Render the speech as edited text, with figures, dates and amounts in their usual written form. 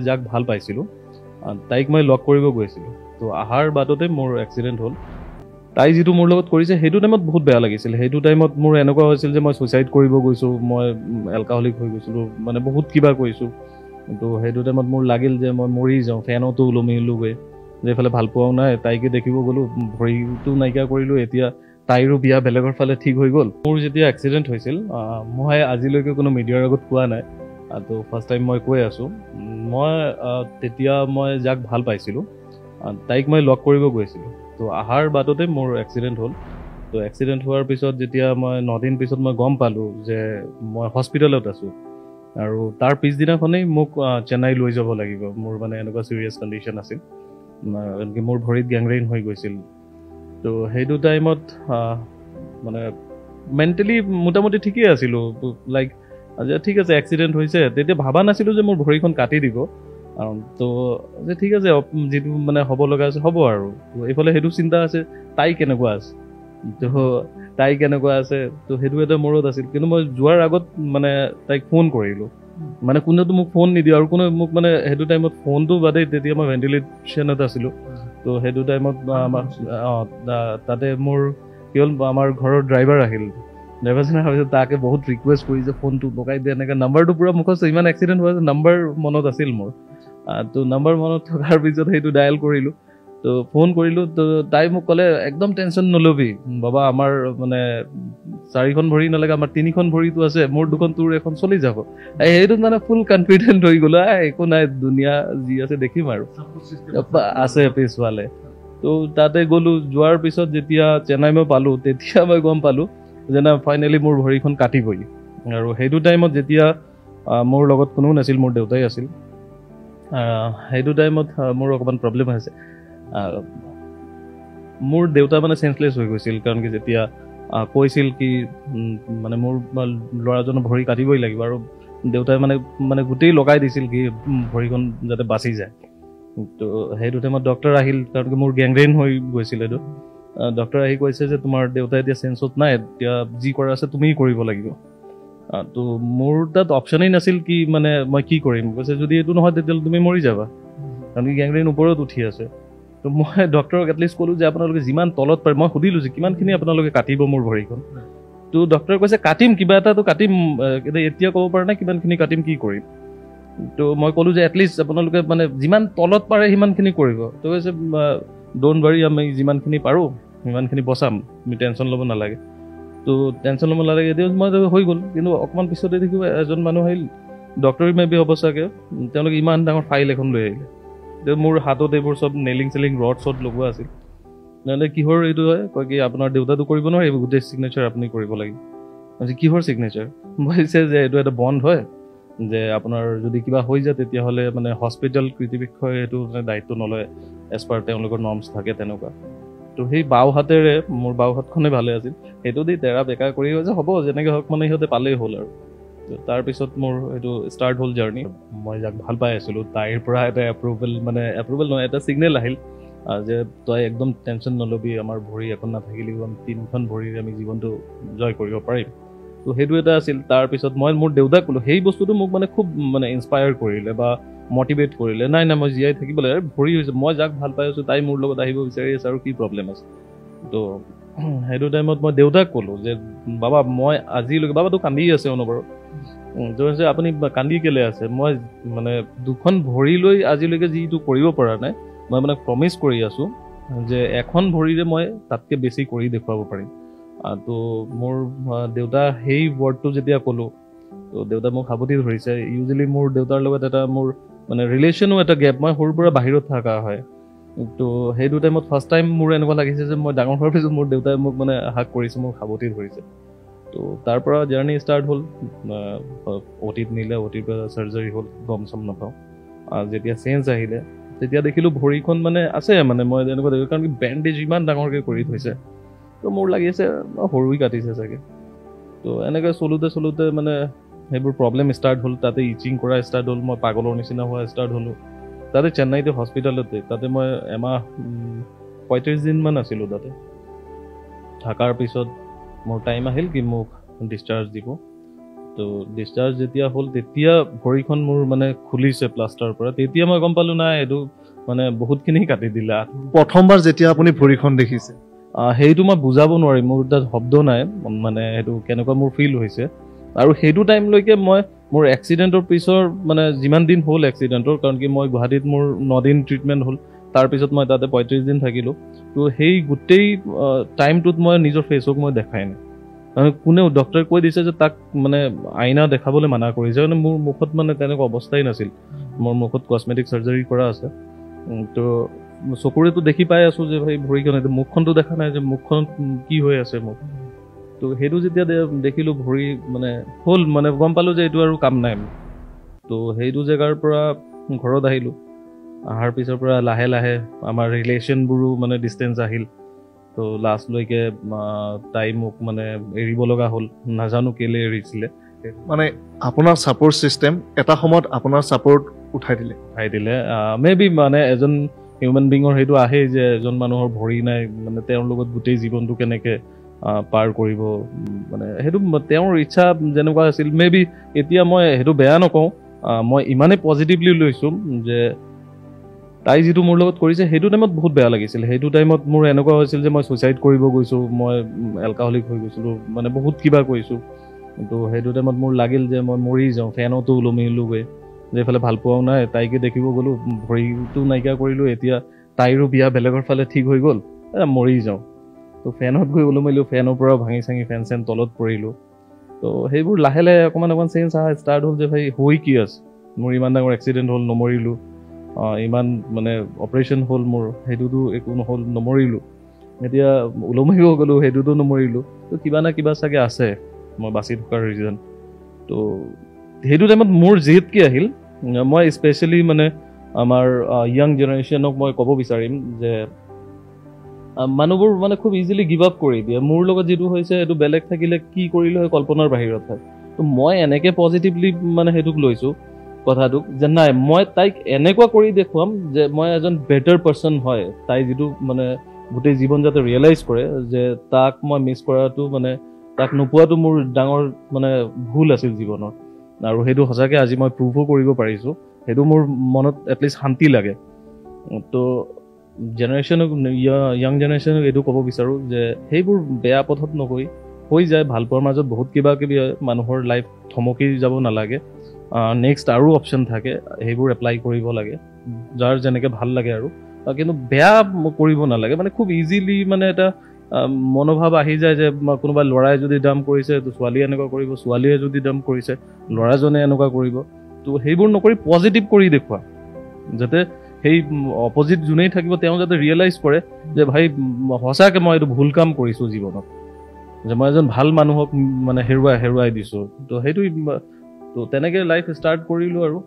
যাক ভাল পাইছিলোঁ তাইক মই লগ কৰিব গৈছিলোঁ তো অহাৰ বাটতে মোৰ এক্সিডেণ্ট হ'ল তাই যিটো মোৰ লগত কৰিছে সেইটো টাইমত বহুত বেয়া লাগিছিল সেইটো টাইমত মোৰ এনেকুৱা হৈছিল যে মই ছুইচাইড কৰিব গৈছোঁ মই এলকাহলিক হৈ গৈছিলোঁ মানে বহুত কিবা কৰিছোঁ কিন্তু সেইটো টাইমত মোৰ লাগিল যে মই মৰি যাওঁ ফেনতো ওলমিলোগৈ যে এইফালে ভাল পোৱাও নাই তাইকে দেখিব গ'লোঁ ভৰিটো নাইকিয়া কৰিলোঁ এতিয়া তাইৰো বিয়া বেলেগৰ ফালে ঠিক হৈ গ'ল মোৰ যেতিয়া এক্সিডেণ্ট হৈছিল মই আজিলৈকে কোনো মিডিয়াৰ আগত কোৱা নাই তো ফাৰ্ষ্ট টাইম মই কৈ আছোঁ মই তেতিয়া মই যাক ভাল পাইছিলোঁ তাইক মই লগ কৰিব গৈছিলোঁ তো অহাৰ বাটতে মোৰ এক্সিডেণ্ট হ'ল তো এক্সিডেণ্ট হোৱাৰ পিছত যেতিয়া মই 9 দিন পিছত মই গম পালোঁ যে মই হস্পিটেলত আছোঁ আৰু তাৰ পিছদিনাখনেই মোক চেন্নাই লৈ যাব লাগিব মোৰ মানে এনেকুৱা ছিৰিয়াছ কণ্ডিশ্যন আছিল এনেকৈ মোৰ ভৰিত গেংগ্ৰেইন হৈ গৈছিল তো সেইটো টাইমত মানে মেণ্টেলি মোটামুটি ঠিকেই আছিলোঁ লাইক যে ঠিক আছে এক্সিডেণ্ট হৈছে তেতিয়া ভাবা নাছিলোঁ যে মোৰ ভৰিখন কাটি দিব তো যে ঠিক আছে যিটো মানে হ'ব লগা আছে হ'ব আৰু এইফালে সেইটো চিন্তা আছে তাই কেনেকুৱা আছে তো তাই কেনেকুৱা আছে তো সেইটো এটা মূৰত আছিল কিন্তু মই যোৱাৰ আগত মানে তাইক ফোন কৰিলোঁ মানে কোনেতো মোক ফোন নিদিয়ে আৰু কোনে মোক মানে সেইটো টাইমত ফোনটো বাদেই তেতিয়া মই ভেণ্টিলেশ্যনত আছিলোঁ তো সেইটো টাইমত আমাৰ তাতে মোৰ কি হ'ল আমাৰ ঘৰৰ ড্ৰাইভাৰ আহিল ড্ৰাইভাৰজনে ভাবিছোঁ তাকে বহুত ৰিকুৱেষ্ট কৰিছে ফোনটো লগাই দিয়ে এনেকৈ নাম্বাৰটো পূৰা মুখত ইমান এক্সিডেণ্ট হোৱা নাম্বাৰ মনত আছিল মোৰ তো নাম্বাৰ মনত থকাৰ পিছত সেইটো ডায়েল কৰিলোঁ তো ফোন কৰিলোঁ তো তাই মোক ক'লে একদম টেনশ্যন নল'বি বাবা আমাৰ মানে 4খন ভৰি নালাগে আমাৰ 3খন ভৰিটো আছে মোৰ 2খন তোৰ এখন চলি যাব সেইটোত মানে ফুল কনফিডেণ্ট হৈ গ'লো একো নাই দুনিয়া যি আছে দেখিম আৰু আছে পিছফালে তো তাতে গ'লোঁ যোৱাৰ পিছত যেতিয়া চেন্নাই মই পালোঁ তেতিয়া মই গম পালোঁ যে না ফাইনেলি মোৰ ভৰিখন কাটিবই আৰু সেইটো টাইমত যেতিয়া মোৰ লগত কোনো নাছিল মোৰ দেউতাই আছিল সেইটো টাইমত মোৰ অকণমান প্ৰব্লেম হৈছে মোৰ দেউতা মানে চেঞ্চলেছ হৈ গৈছিল কাৰণ কি যেতিয়া কৈছিল কি মানে মোৰ ল'ৰাজনৰ ভৰি কাটিবই লাগিব আৰু দেউতাই মানে মানে গোটেই লগাই দিছিল কি ভৰিখন যাতে বাচি যায় তো সেইটো টাইমত ডক্টৰ আহিল কাৰণ কি মোৰ গেংগ্ৰেইন হৈ গৈছিল এইটো ডক্টৰ আহি কৈছে যে তোমাৰ দেউতা এতিয়া চেঞ্চত নাই এতিয়া যি কৰা আছে তুমি কৰিব লাগিব তো মোৰ তাত অপশ্যনেই নাছিল কি মানে মই কি কৰিম কৈছে যদি এইটো নহয় তেতিয়াহ'লে তুমি মৰি যাবা কাৰণ কি গেংগ্ৰেইন ওপৰত উঠি আছে তো মই ডক্টৰক এটলিষ্ট ক'লোঁ যে আপোনালোকে যিমান তলত পাৰে মই সুধিলোঁ যে কিমানখিনি আপোনালোকে কাটিব মোৰ ভৰিখন তো ডক্টৰে কৈছে কাটিম কিবা এটাতো কাটিম এতিয়া ক'ব পৰা নাই কিমানখিনি কাটিম কি কৰিম তো মই ক'লোঁ যে এটলিষ্ট আপোনালোকে মানে যিমান তলত পাৰে সিমানখিনি কৰিব তো কৈছে ড'ণ্ট ৱাৰি আমি যিমানখিনি পাৰোঁ সিমানখিনি বচাম তুমি টেনশ্যন ল'ব নালাগে তো টেনশ্যন ল'ব নালাগে এতিয়া মই হৈ গ'ল কিন্তু অকণমান পিছতে দেখিব এজন মানুহ আহিল ডক্টৰী মেবি হ'ব চাগে তেওঁলোকে ইমান ডাঙৰ ফাইল এখন লৈ আহিলে মোৰ হাতত এইবোৰ চব নেলিং চেলিং ৰড চড লগোৱা আছিল নহ'লে কিহৰ এইটো হয় কয় কি আপোনাৰ দেউতাটো কৰিব নোৱাৰে এইবোৰ গোটেই ছিগনেচাৰ আপুনি কৰিব লাগিব কিহৰ ছিগনেচাৰ কৈছে যে এইটো এটা বণ্ড হয় যে আপোনাৰ যদি কিবা হৈ যায় তেতিয়াহ'লে মানে হস্পিটেল কৰ্তৃপক্ষই এইটো দায়িত্ব নলয় এজ পাৰ তেওঁলোকৰ নৰ্মছ থাকে তেনেকুৱা তো সেই বাওঁ হাতেৰে মোৰ বাওঁ হাতখনে ভালে আছিল সেইটো দি তেৰা বেকা কৰি যে হ'ব যেনেকৈ হওক মানে সিহঁতে পালেই হ'ল আৰু তাৰপিছত মোৰ এইটো ষ্টাৰ্ট হ'ল জাৰ্ণি মই যাক ভাল পাই আছিলোঁ তাইৰ পৰা এটা এপ্ৰুভেল নহয় এটা ছিগনেল আহিল যে তই একদম টেনশ্যন নল'বি আমাৰ ভৰি এখন নাথাকিলেও আমি 3খন ভৰিৰে আমি জীৱনটো জয় কৰিব পাৰিম তো সেইটো এটা আছিল তাৰপিছত মই মোৰ দেউতাক ক'লোঁ সেই বস্তুটো মোক মানে খুব মানে ইনস্পায়াৰ কৰিলে বা মটিভেট কৰিলে নাই মই জীয়াই থাকিব লাগে ভৰি হৈছে মই যাক ভাল পাই আছোঁ তাই মোৰ লগত আহিব বিচাৰি আছে আৰু কি প্ৰব্লেম আছে তো সেইটো টাইমত মই দেউতাক ক'লোঁ যে বাবা মই আজিলৈকে বাবাটো কান্দি আছে অনবৰত যে আপুনি কান্দি কেলে আছে মই মানে 2খন ভৰি লৈ আজিলৈকে যিটো কৰিব পৰা নাই মই মানে প্ৰমিছ কৰি আছোঁ যে এখন ভৰিৰে মই তাতকৈ বেছি কৰি দেখুৱাব পাৰিম তো মোৰ দেউতা সেই ৱৰ্ডটো যেতিয়া ক'লোঁ তো দেউতা মোক সাৱটি ধৰিছে ইউজুৱেলি মোৰ দেউতাৰ লগত এটা মোৰ মানে ৰিলেশ্যনো এটা গেপ মই সৰুৰ পৰা বাহিৰত থকা হয় তো সেইটো টাইমত ফাৰ্ষ্ট টাইম মোৰ এনেকুৱা লাগিছে যে মই ডাঙৰ হোৱাৰ পিছত মোৰ দেউতাই মোক মানে হাক কৰিছে মোক সাৱটি ধৰিছে তো তাৰ পৰা জাৰ্ণি ষ্টাৰ্ট হ'ল অ'টিত নিলে অ'টিৰ পৰা চাৰ্জাৰী হ'ল গম চম নাপাওঁ যেতিয়া চেঞ্জ আহিলে তেতিয়া দেখিলোঁ ভৰিখন মানে আছে মানে মই এনেকুৱা দেখিলোঁ কাৰণ কি বেণ্ডেজ ইমান ডাঙৰকৈ কৰি থৈছে তো মোৰ লাগিছে সৰুই কাটিছে চাগে তো এনেকৈ চলোতে মানে সেইবোৰ প্ৰব্লেম ষ্টাৰ্ট হ'ল তাতে ইচিং কৰা ষ্টাৰ্ট হ'ল মই পাগলৰ নিচিনা হোৱা ষ্টাৰ্ট হ'লোঁ তাতে চেন্নাইতে হস্পিটেলতে তাতে মই এমাহ 35 দিনমান আছিলোঁ তাতে থকাৰ পিছত মোৰ টাইম আহিল কি মোক ডিছচাৰ্জ দিব তো ডিসচাৰ্জ যেতিয়া হ'ল তেতিয়া ভৰিখন মোৰ মানে খুলিছে প্লাষ্টাৰৰ পৰা, তেতিয়া মই গম পালোঁ নাই এইটো মানে বহুতখিনি কাটি দিলে। প্ৰথমবাৰ যেতিয়া আপুনি ভৰিখন দেখিছে সেইটো মই বুজাব নোৱাৰিম, মোৰ তাত শব্দ নাই, মানে সেইটো কেনেকুৱা মোৰ ফিল হৈছে। আৰু সেইটো টাইমলৈকে মই মোৰ এক্সিডেণ্টৰ পিছৰ মানে যিমান দিন হ'ল এক্সিডেণ্টৰ, কাৰণ কি মই গুৱাহাটীত মোৰ 9 দিন ট্ৰিটমেণ্ট হ'ল, তাৰপিছত মই তাতে 35 দিন থাকিলোঁ। তো সেই গোটেই টাইমটোত মই নিজৰ ফেচক মই দেখাই নাই। কোনেও ডক্টৰে কৈ দিছে যে তাক মানে আইনা দেখাবলৈ মানা কৰিছে, মানে মোৰ মুখত মানে তেনেকুৱা অৱস্থাই নাছিল। মোৰ মুখত কছমেটিক চাৰ্জাৰী কৰা আছে, তো চকুৰেতো দেখি পাই আছোঁ যে ভাই ভৰিখন, এইটো মুখখনতো দেখা নাই যে মুখখন কি হৈ আছে মোক। তো সেইটো যেতিয়া দেখিলোঁ ভৰি মানে হ'ল, মানে গম পালোঁ যে এইটো আৰু কাম নাই। তো সেইটো জেগাৰ পৰা ঘৰত আহিলোঁ। অহাৰ পিছৰ পৰা লাহে লাহে আমাৰ ৰিলেশ্যনবোৰো মানে ডিষ্টেঞ্চ আহিল। তো লাষ্টলৈকে তাই মোক মানে এৰিব লগা হ'ল, নাজানো কেলৈ এৰিছিলে। মানে আপোনাৰ ছাপৰ্ট ছিষ্টেম এটা সময়ত আপোনাৰ ছাপৰ্ট উঠাই দিলে মে বি মানে এজন হিউমেন বিঙৰ সেইটো আহেই যে এজন মানুহৰ ভৰি নাই, মানে তেওঁৰ লগত গোটেই জীৱনটো কেনেকৈ পাৰ কৰিব, মানে সেইটো তেওঁৰ ইচ্ছা যেনেকুৱা আছিল। মে বি এতিয়া মই সেইটো বেয়া নকওঁ, মই ইমানেই পজিটিভলি লৈছোঁ যে তাই যিটো মোৰ লগত কৰিছে সেইটো টাইমত বহুত বেয়া লাগিছিল। সেইটো টাইমত মোৰ এনেকুৱা হৈছিল যে মই ছুইচাইড কৰিব গৈছোঁ, মই এলকাহলিক হৈ গৈছিলোঁ, মানে বহুত কিবা কৰিছোঁ। কিন্তু সেইটো টাইমত মোৰ লাগিল যে মই মৰি যাওঁ, ফেনতো ওলমিলোগৈ, যে এইফালে ভাল পোৱাও নাই, তাইকে দেখিব গ'লোঁ, ভৰিটো নাইকিয়া কৰিলোঁ, এতিয়া তাইৰো বিয়া বেলেগৰ ফালে ঠিক হৈ গ'ল, মৰি যাওঁ। তো ফেনত গৈ ওলমিলোঁ, ফেনৰ পৰাও ভাঙি চাঙি ফেন চেন তলত পৰিলোঁ। তো সেইবোৰ লাহে লাহে অকণমান চেঞ্জ অহা ষ্টাৰ্ট হ'ল যে ভাই হৈ কি আছে, মোৰ ইমান ডাঙৰ এক্সিডেণ্ট হ'ল, নমৰিলোঁ, ইমান মানে অপাৰেশ্যন হ'ল মোৰ, সেইটোতো একো নহ'ল, নমৰিলোঁ, এতিয়া ওলমিব গ'লোঁ, সেইটোতো নমৰিলোঁ। তো কিবা না কিবা চাগে আছে মই বাচি থকাৰ ৰিজন। তো সেইটো টাইমত মোৰ জেদ কি আহিল, মই স্পেচিয়েলি মানে আমাৰ য়াং জেনেৰেশ্যনক মই ক'ব বিচাৰিম যে মানুহবোৰ মানে খুব ইজিলি গিভ আপ কৰি দিয়ে। মোৰ লগত যিটো হৈছে সেইটো বেলেগ থাকিলে কি কৰিলে হয় কল্পনাৰ বাহিৰত হয়। তো মই এনেকৈ পজিটিভলি মানে সেইটোক লৈছোঁ কথাটোক, যে নাই মই তাইক এনেকুৱা কৰি দেখুৱাম যে মই এজন বেটাৰ পাৰ্চন হয়। তাই যিটো মানে গোটেই জীৱন যাতে ৰিয়েলাইজ কৰে যে তাক মই মিছ কৰাটো, মানে তাক নোপোৱাটো মোৰ ডাঙৰ মানে ভুল আছিল জীৱনৰ। আৰু সেইটো সঁচাকৈ আজি মই প্ৰুভো কৰিব পাৰিছোঁ, সেইটো মোৰ মনত এটলিষ্ট শান্তি লাগে। তো জেনেৰেশ্যনক, য়াং জেনেৰেশ্যনক এইটো ক'ব বিচাৰোঁ যে সেইবোৰ বেয়া পথত নগৈ, হৈ যায় ভাল পোৱাৰ মাজত বহুত কিবা কিবি হয়, মানুহৰ লাইফ থমকি যাব নালাগে, নেক্সট আৰু অপশ্যন থাকে, সেইবোৰ এপ্লাই কৰিব লাগে যাৰ যেনেকৈ ভাল লাগে আৰু। কিন্তু বেয়া কৰিব নালাগে, মানে খুব ইজিলি মানে এটা মনোভাৱ আহি যায় যে কোনোবা ল'ৰাই যদি ডাম্প কৰিছে তো ছোৱালীয়ে এনেকুৱা কৰিব, ছোৱালীয়ে যদি ডাম্প কৰিছে ল'ৰাজনে এনেকুৱা কৰিব। তো সেইবোৰ নকৰি পজিটিভ কৰি দেখুওৱা, যাতে সেই অপজিট যোনেই থাকিব তেওঁ যাতে ৰিয়েলাইজ কৰে যে ভাই সঁচাকৈ মই এইটো ভুল কাম কৰিছোঁ জীৱনত, যে মই এজন ভাল মানুহক মানে হেৰুৱাই দিছোঁ। তো সেইটো তো তেনেকৈ লাইফ ষ্টাৰ্ট কৰিলোঁ আৰু।